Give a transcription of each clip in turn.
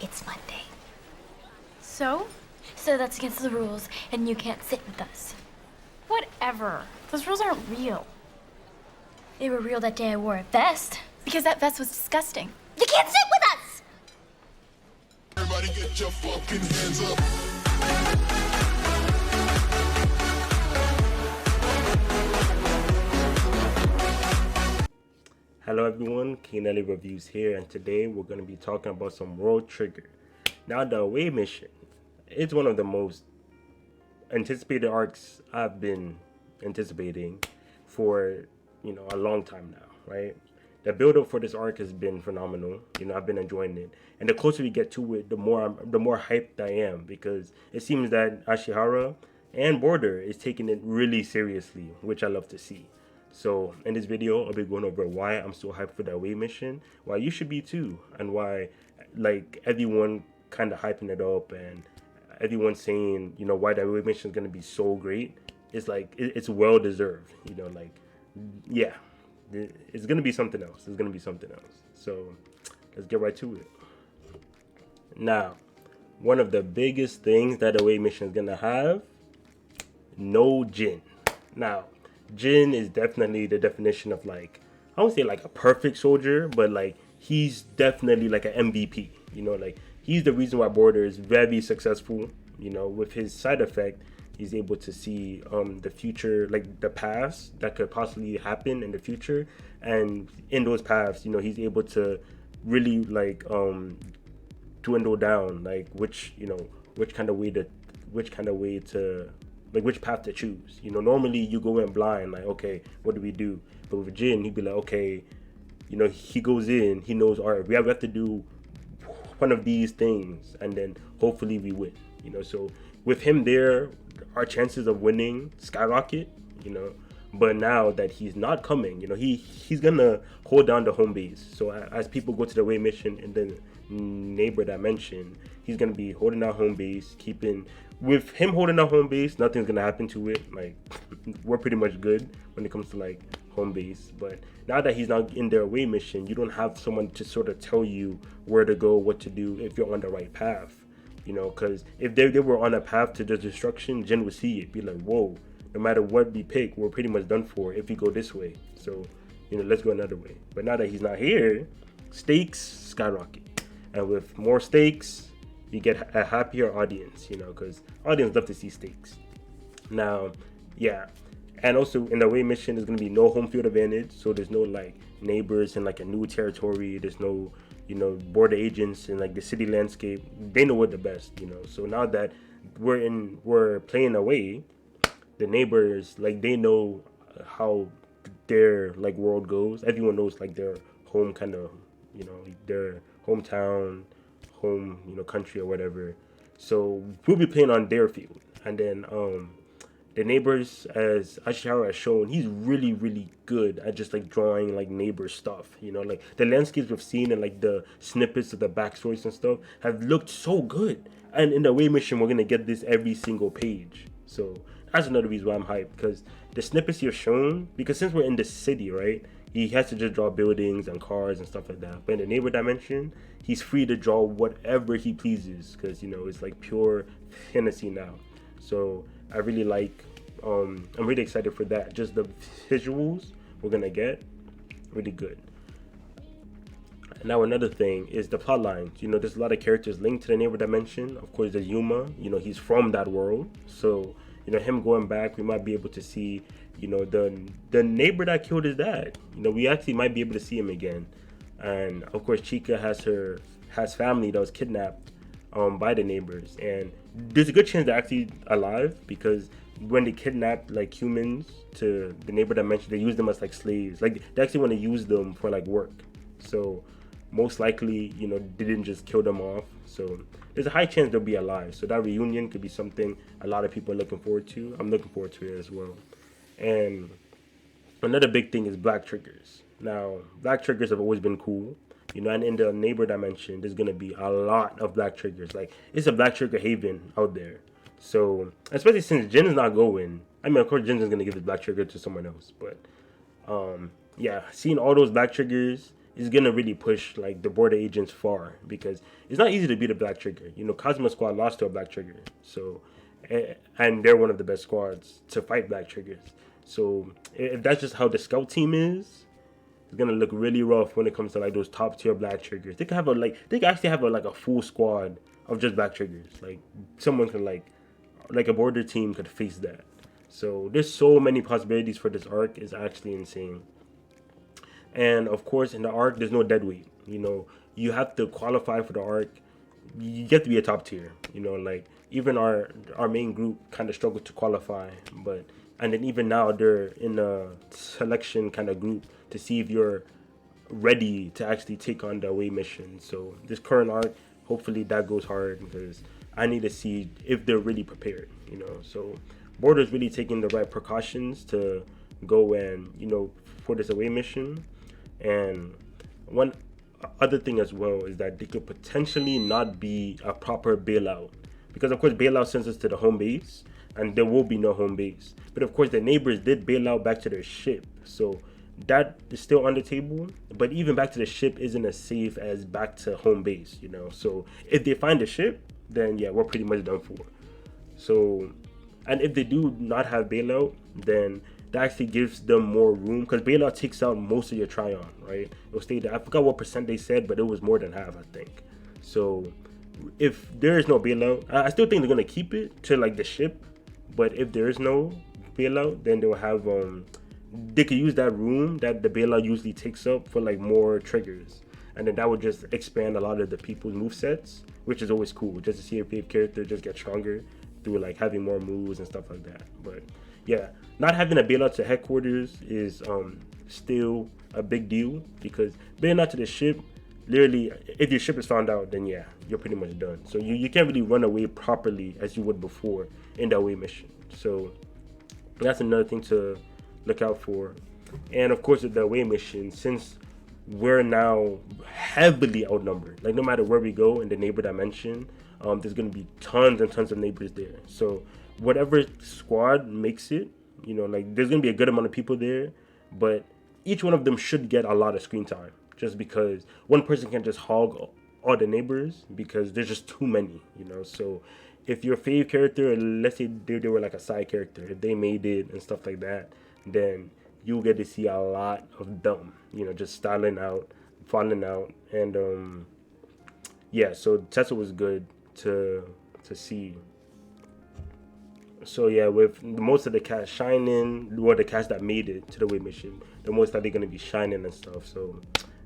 It's Monday. So? So that's against the rules, and you can't sit with us. Whatever. Those rules aren't real. They were real that day I wore a vest. Because that vest was disgusting. You can't sit with us! Everybody get your fucking hands up. Hello everyone, Keenelly Reviews here, and today we're going to be talking about some World Trigger. Now, the Away Mission is one of the most anticipated arcs I've been anticipating for, a long time now, right? The build-up for this arc has been phenomenal. I've been enjoying it, and the closer we get to it, the more hyped I am, because it seems that Ashihara and Border is taking it really seriously, which I love to see. So in this video, I'll be going over why I'm so hyped for the Away Mission, why you should be too, and why everyone kind of hyping it up and everyone saying, why the Away Mission is going to be so great. It's it's well deserved, yeah, it's going to be something else. It's going to be something else. So let's get right to it. Now, one of the biggest things that Away Mission is going to have, no Jin. Now, Jin is definitely the definition of I won't say a perfect soldier, but he's definitely an MVP. He's the reason why Border is very successful. With his side effect, he's able to see the future, the paths that could possibly happen in the future, and in those paths, he's able to really dwindle down which path to choose. Normally you go in blind, okay, what do we do? But with Jin, he'd be like, okay, he goes in, he knows, all right, we have to do one of these things, and then hopefully we win. So with him there, our chances of winning skyrocket. But now that he's not coming, he's gonna hold down the home base. So as people go to the Away Mission and then neighbor dimension, he's gonna be holding down home base, with him holding down home base, nothing's gonna happen to it. We're pretty much good when it comes to home base. But now that he's not in their Away Mission, you don't have someone to sort of tell you where to go, what to do, if you're on the right path. Because if they were on a path to the destruction, Jin would see it, be like, whoa, no matter what we pick, we're pretty much done for if we go this way. So, let's go another way. But now that he's not here, stakes skyrocket. And with more stakes, you get a happier audience, because audience love to see stakes. Now, yeah. And also in the Away Mission, there's going to be no home field advantage. So there's no neighbors in a new territory. There's no, border agents in the city landscape. They know what the best, So now that we're playing away, the neighbors, they know how their world goes. Everyone knows their home kind of, their hometown, home, country or whatever. So we'll be playing on their field. And then the neighbors, as Ashihara has shown, he's really, really good at just drawing neighbor stuff. The landscapes we've seen and the snippets of the backstories and stuff have looked so good. And in the Away Mission, we're gonna get this every single page. So that's another reason why I'm hyped, because the snippets you're shown, because since we're in the city, right, he has to just draw buildings and cars and stuff like that. But in the neighbor dimension, he's free to draw whatever he pleases, because it's pure fantasy now. So I really I'm really excited for that. Just the visuals we're gonna get, really good. Now another thing is the plot lines. There's a lot of characters linked to the neighbor dimension. Of course, there's Yuma. He's from that world, so him going back, we might be able to see the neighbor that killed his dad. We actually might be able to see him again. And of course, Chika has family that was kidnapped by the neighbors, and there's a good chance they're actually alive, because when they kidnap humans to the neighbor dimension, they use them as slaves. They actually want to use them for work. So most likely, they didn't just kill them off. So there's a high chance they'll be alive. So that reunion could be something a lot of people are looking forward to. I'm looking forward to it as well. And another big thing is black triggers. Now, black triggers have always been cool. And in the neighbor dimension, there's going to be a lot of black triggers. It's a black trigger haven out there. So, especially since Jin is not going. I mean, of course, Jin is going to give the black trigger to someone else. But, yeah, seeing all those black triggers is gonna really push like the border agents far, because it's not easy to beat a Black Trigger. You know, Cosmo Squad lost to a Black Trigger, so and they're one of the best squads to fight Black Triggers. So if that's just how the scout team is, it's gonna look really rough when it comes to like those top tier Black Triggers. They could have they could actually have like a full squad of just Black Triggers. Like someone could like a border team could face that. So there's so many possibilities for this arc. Is actually insane. And of course, in the arc, there's no dead weight. You know, you have to qualify for the arc. You get to be a top tier. You know, like even our main group kind of struggled to qualify, but and then even now they're in a selection kind of group to see if you're ready to actually take on the away mission. So this current arc, hopefully that goes hard, because I need to see if they're really prepared. You know, so Border's really taking the right precautions to go and, you know, for this away mission. And one other thing as well is that they could potentially not be a proper bailout, because of course bailout sends us to the home base and there will be no home base, but of course the neighbors did bail out back to their ship, so that is still on the table. But even back to the ship isn't as safe as back to home base, you know. So if they find the ship, then yeah, we're pretty much done for. So, and if they do not have bailout, then that actually gives them more room, because bailout takes out most of your try-on, right? It'll stay there. I forgot what percent they said, but it was more than half, I think. So if there is no bailout, I still think they're gonna keep it to like the ship. But if there is no bailout, then they'll have they could use that room that the bailout usually takes up for like more triggers, and then that would just expand a lot of the people's movesets, which is always cool, just to see a favorite character just get stronger through like having more moves and stuff like that. But yeah, not having a bailout to headquarters is still a big deal, because bailing out to the ship, literally, if your ship is found out, then yeah, you're pretty much done. So you can't really run away properly as you would before in the away mission. So that's another thing to look out for. And of course, with the away mission, since we're now heavily outnumbered, like no matter where we go in the neighbor dimension, there's going to be tons and tons of neighbors there. So whatever squad makes it, you know, like there's going to be a good amount of people there, but each one of them should get a lot of screen time, just because one person can't just hog all the neighbors, because there's just too many, you know. So if your fave character, let's say they were like a side character, if they made it and stuff like that, then you'll get to see a lot of them, you know, just styling out, falling out. And yeah, so Tesla was good to see. So yeah, with most of the cast shining, or the cast that made it to the away mission, the most that they're gonna be shining and stuff. So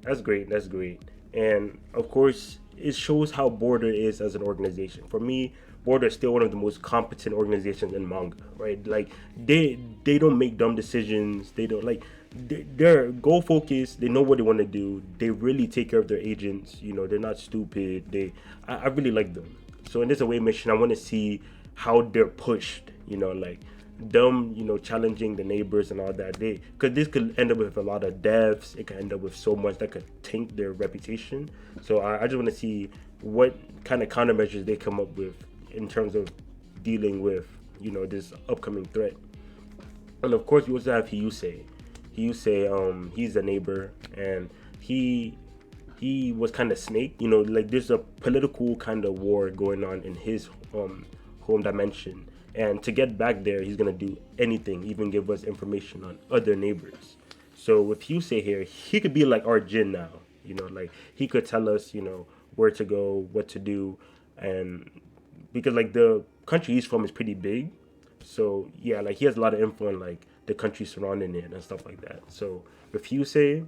that's great. That's great. And of course, it shows how Border is as an organization. For me, Border is still one of the most competent organizations in manga, right? Like they don't make dumb decisions. They don't they're goal focused. They know what they want to do. They really take care of their agents. You know, they're not stupid. I really like them. So in this away mission, I want to see how they're pushed. You know, like them, you know, challenging the neighbors and all that. Because this could end up with a lot of deaths. It could end up with so much that could tank their reputation. So I just want to see what kind of countermeasures they come up with in terms of dealing with, you know, this upcoming threat. And of course, we also have Hyusei. He's a neighbor, and he was kind of snake. You know, like there's a political kind of war going on in his home dimension. And to get back there, he's going to do anything, even give us information on other neighbors. So with Hyusei here, he could be like our Jin now. You know, like he could tell us, you know, where to go, what to do. And because like the country he's from is pretty big. So yeah, like he has a lot of info on like the country surrounding it and stuff like that. So with Hyusei,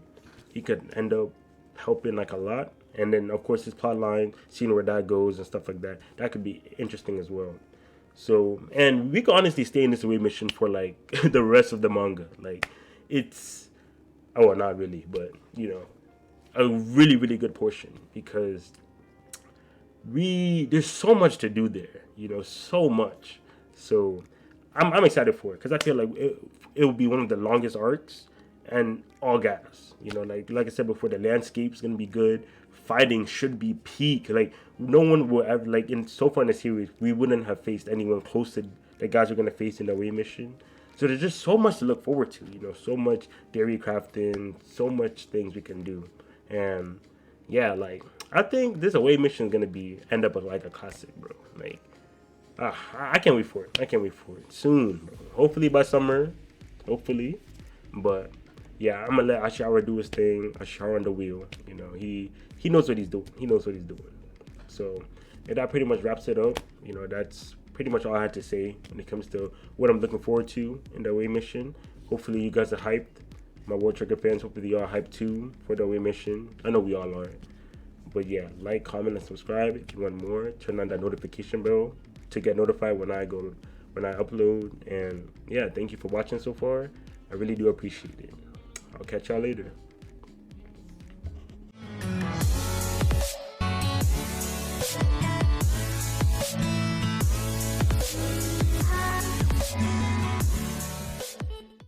he could end up helping like a lot. And then of course his plot line, seeing where that goes and stuff like that, that could be interesting as well. So, and we could honestly stay in this away mission for like the rest of the manga. Like it's, oh, well, not really, but you know, a really, really good portion, because there's so much to do there, you know, so much. So I'm excited for it, because I feel like it will be one of the longest arcs and all gas. You know, like I said before, the landscape's gonna be good. Fighting should be peak. Like no one will ever, like in so far in the series, we wouldn't have faced anyone close to the guys we're gonna face in the away mission. So there's just so much to look forward to. You know, so much dairy crafting, so much things we can do. And yeah, like I think this away mission is gonna end up like a classic, bro. Like I can't wait for it. I can't wait for it soon, bro. Hopefully by summer, hopefully. But yeah, I'm gonna let Ashara do his thing. Ashara on the wheel. You know, he knows what he's doing. He knows what he's doing. So and that pretty much wraps it up. You know, that's pretty much all I had to say when it comes to what I'm looking forward to in the away mission. Hopefully you guys are hyped. My World Trigger fans, hopefully y'all are hyped too for the away mission. I know we all are. But yeah, like, comment, and subscribe if you want more. Turn on that notification bell to get notified when I upload. And yeah, thank you for watching so far. I really do appreciate it. I'll catch y'all later.